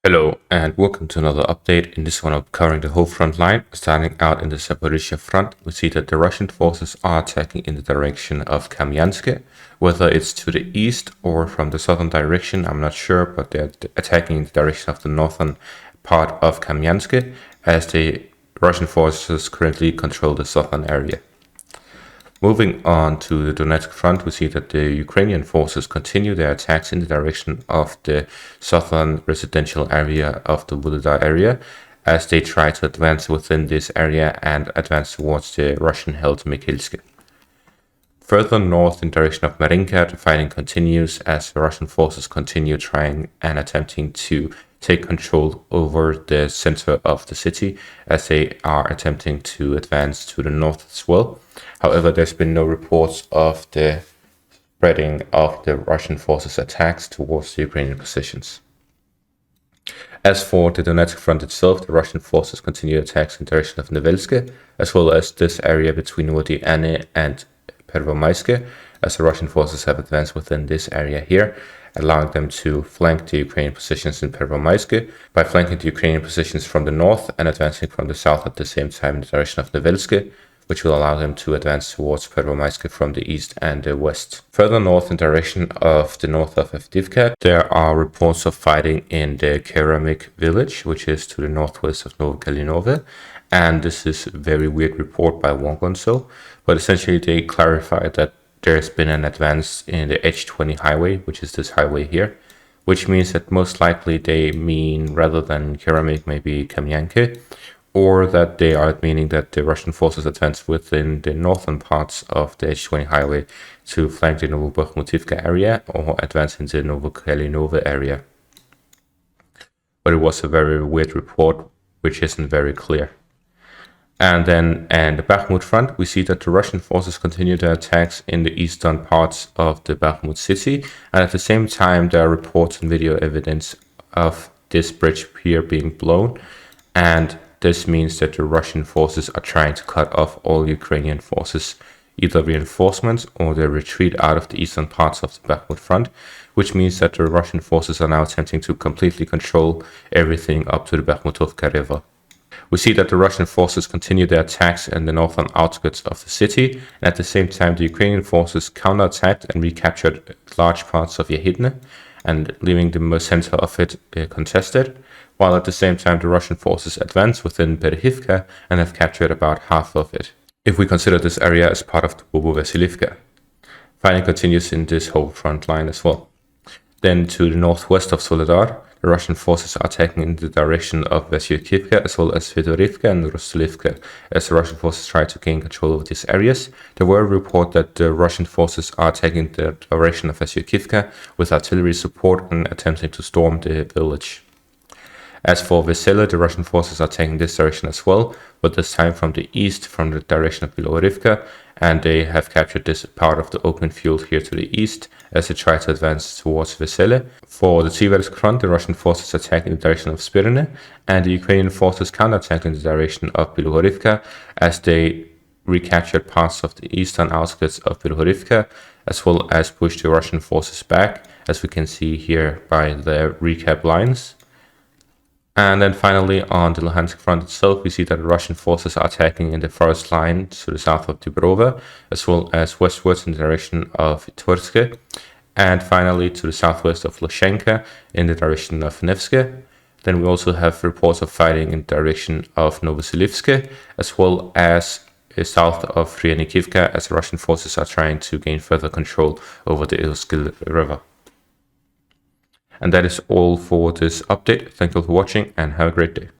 Hello and welcome to another update. In this one, I'm covering the whole front line. Starting out in the Zaporizhia front, we see that the Russian forces are attacking in the direction of Kamyansk. Whether it's to the east or from the southern direction, I'm not sure, but they're attacking in the direction of the northern part of Kamyansk, as the Russian forces currently control the southern area. Moving on to the Donetsk front, we see that the Ukrainian forces continue their attacks in the direction of the southern residential area of the Volodar area, as they try to advance within this area and advance towards the Russian-held Mikhailsk. Further north in the direction of Marinka, the fighting continues as the Russian forces continue trying and attempting to take control over the center of the city, as they are attempting to advance to the north as well. However, there's been no reports of the spreading of the Russian forces' attacks towards the Ukrainian positions. As for the Donetsk front itself, the Russian forces continue attacks in the direction of Nevelske, as well as this area between Vody Ane and Pervomaiske, as the Russian forces have advanced within this area here, allowing them to flank the Ukrainian positions in Pervomaiske by flanking the Ukrainian positions from the north and advancing from the south at the same time in the direction of Nevelske, which will allow them to advance towards Pervomaiske from the east and the west. Further north in direction of the north of Avdiivka, there are reports of fighting in the Keramik village, which is to the northwest of Novokalinove, and this is a very weird report by Wongonso, but essentially they clarified that there's been an advance in the H20 highway, which is this highway here, which means that most likely they mean, rather than Keramik, maybe Kamyanke, or that they are meaning that the Russian forces advance within the northern parts of the H20 highway to flank the Novobakhmutivka area or advance into the Novokalinove area. But it was a very weird report, which isn't very clear. And then in the Bakhmut front, we see that the Russian forces continue their attacks in the eastern parts of the Bakhmut city. And at the same time, there are reports and video evidence of this bridge here being blown. And this means that the Russian forces are trying to cut off all Ukrainian forces, either reinforcements or their retreat out of the eastern parts of the Bakhmut front, which means that the Russian forces are now attempting to completely control everything up to the Bakhmutovka river. We see that the Russian forces continue their attacks in the northern outskirts of the city, and at the same time the Ukrainian forces counterattacked and recaptured large parts of Yahidne, and leaving the center of it contested, while at the same time the Russian forces advanced within Berehivka and have captured about half of it. If we consider this area as part of the Bobo-Vasilivka, fighting continues in this whole front line as well. Then to the northwest of Soledar, the Russian forces are attacking in the direction of Vasyukivka as well as Fedorivka and Rosolivka, as the Russian forces try to gain control of these areas. There were reports that the Russian forces are attacking the direction of Vasyukivka with artillery support and attempting to storm the village. As for Vesele, the Russian forces are taking this direction as well, but this time from the east, from the direction of Bilorivka, and they have captured this part of the open field here to the east as they try to advance towards Vesele. For the Siversk front, the Russian forces attack in the direction of Spirne, and the Ukrainian forces counterattack in the direction of Bilorivka as they recaptured parts of the eastern outskirts of Bilorivka, as well as pushed the Russian forces back, as we can see here by the recap lines. And then finally, on the Luhansk front itself, we see that the Russian forces are attacking in the forest line to the south of Dubrova, as well as westwards in the direction of Tverske, and finally to the southwest of Lushenka in the direction of Nevske. Then we also have reports of fighting in the direction of Novosilivske, as well as south of Ryanikivka, as the Russian forces are trying to gain further control over the Irskil River. And that is all for this update. Thank you for watching and have a great day.